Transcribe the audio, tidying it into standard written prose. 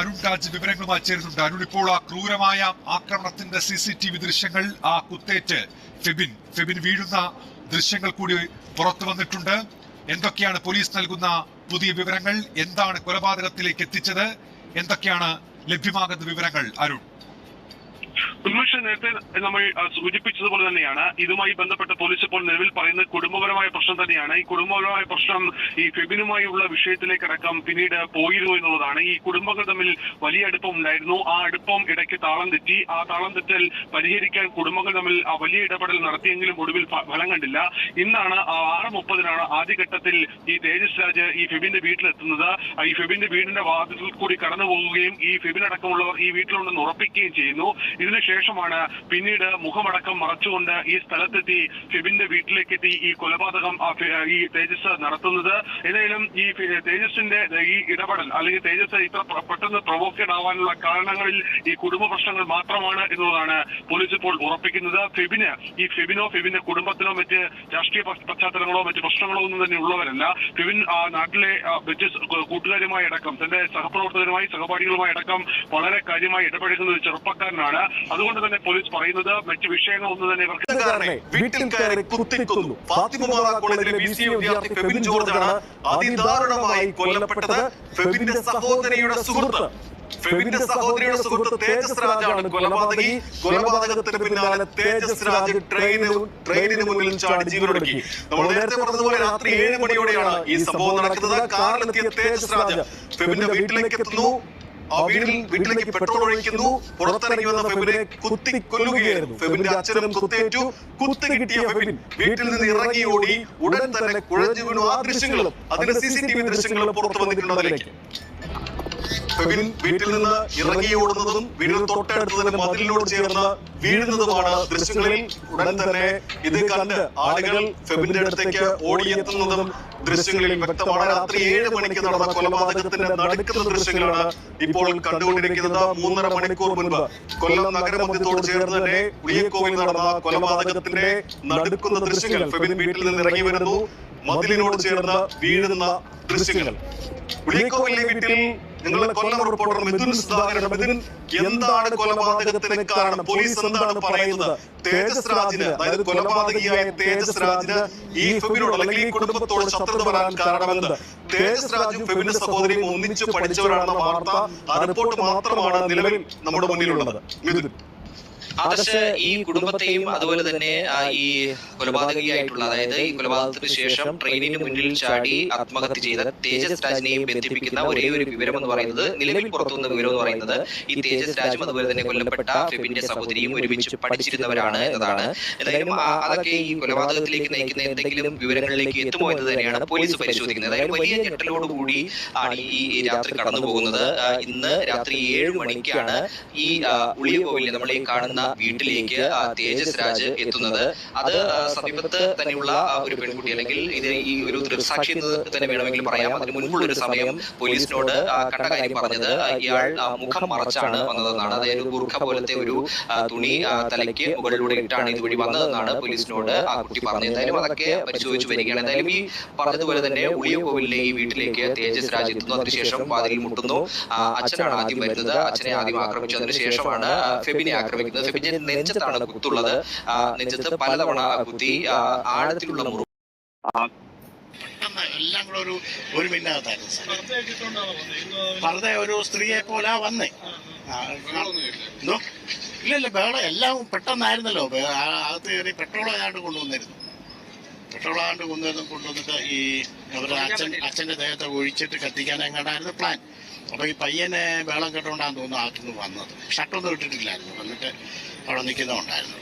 അരുൺ രാജ് വിവരങ്ങളുമായി ചേരുന്നുണ്ട്. അരുൺ, ഇപ്പോൾ ആ ക്രൂരമായ ആക്രമണത്തിന്റെ CCTV ദൃശ്യങ്ങൾ, ആ കുത്തേറ്റ് ഫെബിൻ വീഴുന്ന ദൃശ്യങ്ങൾ കൂടി പുറത്തു വന്നിട്ടുണ്ട്. എന്തൊക്കെയാണ് പോലീസ് നൽകുന്ന പുതിയ വിവരങ്ങൾ? എന്താണ് കൊലപാതകത്തിലേക്ക് എത്തിച്ചത്? എന്തൊക്കെയാണ് ലഭ്യമാകുന്ന വിവരങ്ങൾ അരുൺ? നേരത്തെ നമ്മൾ സൂചിപ്പിച്ചതുപോലെ തന്നെയാണ് ഇതുമായി ബന്ധപ്പെട്ട് പോലീസ് ഇപ്പോൾ നിലവിൽ പറയുന്നത് കുടുംബപരമായ പ്രശ്നം തന്നെയാണ്. ഈ കുടുംബപരമായ പ്രശ്നം ഈ ഫെബിനുമായുള്ള വിഷയത്തിലേക്കടക്കം പിന്നീട് പോയിരുന്നു എന്നുള്ളതാണ്. ഈ കുടുംബങ്ങൾ തമ്മിൽ വലിയ അടുപ്പം ഉണ്ടായിരുന്നു. ആ അടുപ്പം ഇടയ്ക്ക് താളം തെറ്റി. ആ താളം തെറ്റൽ പരിഹരിക്കാൻ കുടുംബങ്ങൾ തമ്മിൽ വലിയ ഇടപെടൽ നടത്തിയെങ്കിലും ഒടുവിൽ ഫലം കണ്ടില്ല. ഇന്നാണ് 6:30 ആദ്യഘട്ടത്തിൽ ഈ തേജസ് രാജ് ഈ ഫെബിന്റെ വീട്ടിലെത്തുന്നത്. ഈ ഫെബിന്റെ വീടിന്റെ വാതിലിൽ കൂടി കടന്നു പോവുകയും ഈ ഫെബിനടക്കമുള്ളവർ ഈ വീട്ടിലുണ്ടെന്ന് ഉറപ്പിക്കുകയും ചെയ്യുന്നു. ഇതിനുശേഷമാണ് പിന്നീട് മുഖമടക്കം മറച്ചുകൊണ്ട് ഈ സ്ഥലത്തെത്തി ഫെബിന്റെ വീട്ടിലേക്കെത്തി ഈ കൊലപാതകം ഈ തേജസ് നടത്തുന്നത്. ഏതായാലും ഈ തേജസിന്റെ ഈ ഇടപെടൽ അല്ലെങ്കിൽ തേജസ് ഇത്ര പെട്ടെന്ന് പ്രൊവോക്കേഡ് ആവാനുള്ള കാരണങ്ങളിൽ ഈ കുടുംബ പ്രശ്നങ്ങൾ മാത്രമാണ് എന്നുള്ളതാണ് പോലീസ് ഇപ്പോൾ ഉറപ്പിക്കുന്നത്. ഫെബിന്റെ കുടുംബത്തിനോ മറ്റ് രാഷ്ട്രീയ പശ്ചാത്തലങ്ങളോ മറ്റ് പ്രശ്നങ്ങളോ ഒന്നും തന്നെ ഉള്ളവരല്ല. ഫെബിൻ നാട്ടിലെ കൂട്ടുകാരുമായി അടക്കം തന്റെ സഹപ്രവർത്തകരുമായി സഹപാഠികളുമായി അടക്കം വളരെ കാര്യമായി ഇടപെടുന്ന ഒരു ചെറുപ്പക്കാരനാണ്. അതുകൊണ്ട് തന്നെ പോലീസ് പറയുന്നത് മറ്റ് വിഷയങ്ങളൊന്നും തന്നെ വീട്ടിൽ കയറി കുത്തിക്കൊന്നു. ഫാത്തിമ കോളേജിലെ BCA വിദ്യാർത്ഥി ഫെബിൻ ജോർജാണ് അതിദാരുണമായി കൊല്ലപ്പെട്ടത്. ഫെബിന്റെ സഹോദരിയുടെ സുഹൃത്ത് തേജസ് രാജാണ് കൊലപാതകി. കൊലപാതകത്തിന് പിന്നാലെ തേജസ് രാജ് ട്രെയിനിന് മുന്നിൽ ചാടി ജീവനൊടുക്കി. നമ്മൾ നേരത്തെ പറഞ്ഞതുപോലെ രാത്രി 7 മണിയോടെയാണ് ഈ സംഭവം നടക്കുന്നത്. കാറിലെത്തിയ തേജസ് രാജ് ഫെബിന്റെ വീട്ടിലേക്ക് എത്തുന്നു. വീട്ടിലേക്ക് പെട്രോൾ ഒഴിക്കുന്നു. പുറത്തിറങ്ങി വന്ന ഫെബിനെ കുത്തിക്കൊല്ലുകയായിരുന്നു. ഫെബിന്റെ അച്ഛനും കുത്തേറ്റു. കുത്ത് കിട്ടിയ ഫെബിൻ വീട്ടിൽ നിന്ന് ഇറങ്ങി ഓടി. ഉടൻ തന്നെ കുഴഞ്ഞു വീണു. ആ ദൃശ്യങ്ങളും അതിന്റെ CCTV ദൃശ്യങ്ങളും പുറത്തു വന്നിട്ടുള്ളതിലേക്ക് ഫെബിൻ വീട്ടിൽ നിന്ന് ഇറങ്ങി ഓടുന്നതും വീടിന് തൊട്ടടുത്ത് തന്നെ മതിലിനോട് ചേർന്ന് വീഴുന്നതുമാണ് ദൃശ്യങ്ങളിൽ. ഉടൻ തന്നെ ഇത് കണ്ട് ആളുകൾ ഫെബിന്റെ അടുത്തേക്ക് ഓടിയെത്തുന്നതും ദൃശ്യങ്ങളിൽ വ്യക്തമാണ്. രാത്രി 7 മണിക്ക് നടന്ന കൊലപാതകത്തിന്റെ നടുക്കുന്ന ദൃശ്യങ്ങളാണ് ഇപ്പോൾ കണ്ടുകൊണ്ടിരിക്കുന്നത്. 3.5 മണിക്കൂർ മുൻപ് കൊല്ലം നഗരമധ്യത്തോട് ചേർന്ന് തന്നെ ഉളിയക്കോവിൽ നടന്ന കൊലപാതകത്തിന്റെ നടുക്കുന്ന ദൃശ്യങ്ങൾ. ഫെബിൻ വീട്ടിൽ നിന്ന് ഇറങ്ങി വരുന്നു. മതിലിനോട് ചേർന്ന് വീഴുന്ന ദൃശ്യങ്ങൾ. ഉളിയക്കോവിലെ വീട്ടിൽ ഞങ്ങളുടെ കൊല്ലം റിപ്പോർട്ടർ മിഥുൻ സുധാകരൻ. മിഥുൻ, എന്താണ് കൊലപാതകത്തിന് കാരണം? പോലീസ് എന്താണ് പറയുന്നത്? തേജസ് രാജിന്, അതായത് കൊലപാതകിയായ തേജസ് രാജിന് ഈ ഫെബിനോട് അല്ലെങ്കിൽ ഈ കുടുംബത്തോട് ശത്രുത വരാൻ കാരണമെന്ന്? തേജസ് രാജും ഫെബിന്റെ സഹോദരിയും ഒന്നിച്ചു പഠിച്ചവരാണെന്ന വാർത്ത, ആ റിപ്പോർട്ട് മാത്രമാണ് നിലവിൽ നമ്മുടെ മുന്നിലുള്ളത്. മിഥുൻ, ആദർശ്, ഈ കുടുംബത്തെയും അതുപോലെ തന്നെ ഈ കൊലപാതകിയായിട്ടുള്ള, അതായത് ഈ കൊലപാതകത്തിന് ശേഷം ട്രെയിനിന് മുന്നിൽ ചാടി ആത്മഹത്യ ചെയ്ത തേജസ് രാജിനെയും ബന്ധിപ്പിക്കുന്ന ഒരേ ഒരു വിവരം എന്ന് പറയുന്നത്, നിലവിൽ പുറത്തുവന്ന വിവരം എന്ന് പറയുന്നത്, ഈ തേജസ് രാജും അതുപോലെ തന്നെ കൊല്ലപ്പെട്ട ഫെബിന്റെ സഹോദരിയും ഒരുമിച്ച് പഠിച്ചിരുന്നവരാണ് എന്നതാണ്. എന്തായാലും അതൊക്കെ ഈ കൊലപാതകത്തിലേക്ക് നയിക്കുന്ന എന്തെങ്കിലും വിവരങ്ങളിലേക്ക് എത്തുമോ എന്ന് തന്നെയാണ് പോലീസ് പരിശോധിക്കുന്നത്. അതായത് വലിയ ഞെട്ടലോടുകൂടി ആണ് ഈ രാത്രി കടന്നു പോകുന്നത്. ഇന്ന് രാത്രി 7 മണിക്കാണ് ഈ ഉളിയക്കോവിലിൽ നമ്മൾ ഈ കാണുന്ന വീട്ടിലേക്ക് തേജസ് രാജ് എത്തുന്നത്. അത് സമീപത്ത് തന്നെയുള്ള ഒരു പെൺകുട്ടി, അല്ലെങ്കിൽ ഇത് ഈ ഒരു ദൃക്സാക്ഷി എന്ന് തന്നെ വേണമെങ്കിൽ പറയാം. അതിന് മുൻപുള്ള ഒരു സമയം പോലീസിനോട് കണ്ട കാര്യം പറഞ്ഞത്, ഇയാൾ മുഖം മറച്ചാണ് വന്നതെന്നാണ്. അതായത് ബുർഖ പോലത്തെ ഒരു തുണി തലയ്ക്ക് മുകളിലൂടെ ഇട്ടാണ് ഇതുവഴി വന്നതെന്നാണ് പോലീസിനോട് ആ കുട്ടി പറഞ്ഞത്. എന്തായാലും അതൊക്കെ പരിശോധിച്ചു വരികയാണ്. എന്തായാലും ഈ പറഞ്ഞതുപോലെ തന്നെ ഉളിയക്കോവിലെ ഈ വീട്ടിലേക്ക് തേജസ് രാജ് എത്തുന്നു. അതിനുശേഷം വാതിലിൽ മുട്ടുന്നു. അച്ഛനാണ് ആദ്യം വരുന്നത്. അച്ഛനെ ആദ്യം ആക്രമിച്ചു. അതിനുശേഷമാണ് ഫെബിനെ ആക്രമിക്കുന്നത്. ഫെബിന്റെ നെഞ്ചത്താണ് കുത്തുള്ളത്. നെഞ്ചത്ത് പലതവണ കുത്തി. ആഴത്തിലുള്ള മുറിവ്. എല്ലാം കൂടെ ഒരു മിന്നകത്തായിരുന്നു. വെറുതെ ഒരു സ്ത്രീയെ പോലെ വന്നേ. എന്തോ ഇല്ലല്ല, ബഹളം എല്ലാം പെട്ടെന്നായിരുന്നല്ലോ. അകത്ത് കയറി പെട്രോൾ ഏതാണ്ട് കൊണ്ടുവന്നിരുന്നു. കൊണ്ടുവന്നിട്ട് ഈ അവരുടെ അച്ഛൻ്റെ ദേഹത്തെ ഒഴിച്ചിട്ട് കത്തിക്കാൻ എങ്ങാണ്ടായിരുന്നു പ്ലാൻ. അപ്പോൾ ഈ പയ്യനെ ബഹളം കേട്ടോണ്ടാന്ന് തോന്നുന്നു അകത്തുനിന്ന് വന്നത്. ഷട്ടൊന്നും ഇട്ടിട്ടില്ലായിരുന്നു. വന്നിട്ട് അവിടെ നിൽക്കുന്നുണ്ടായിരുന്നു.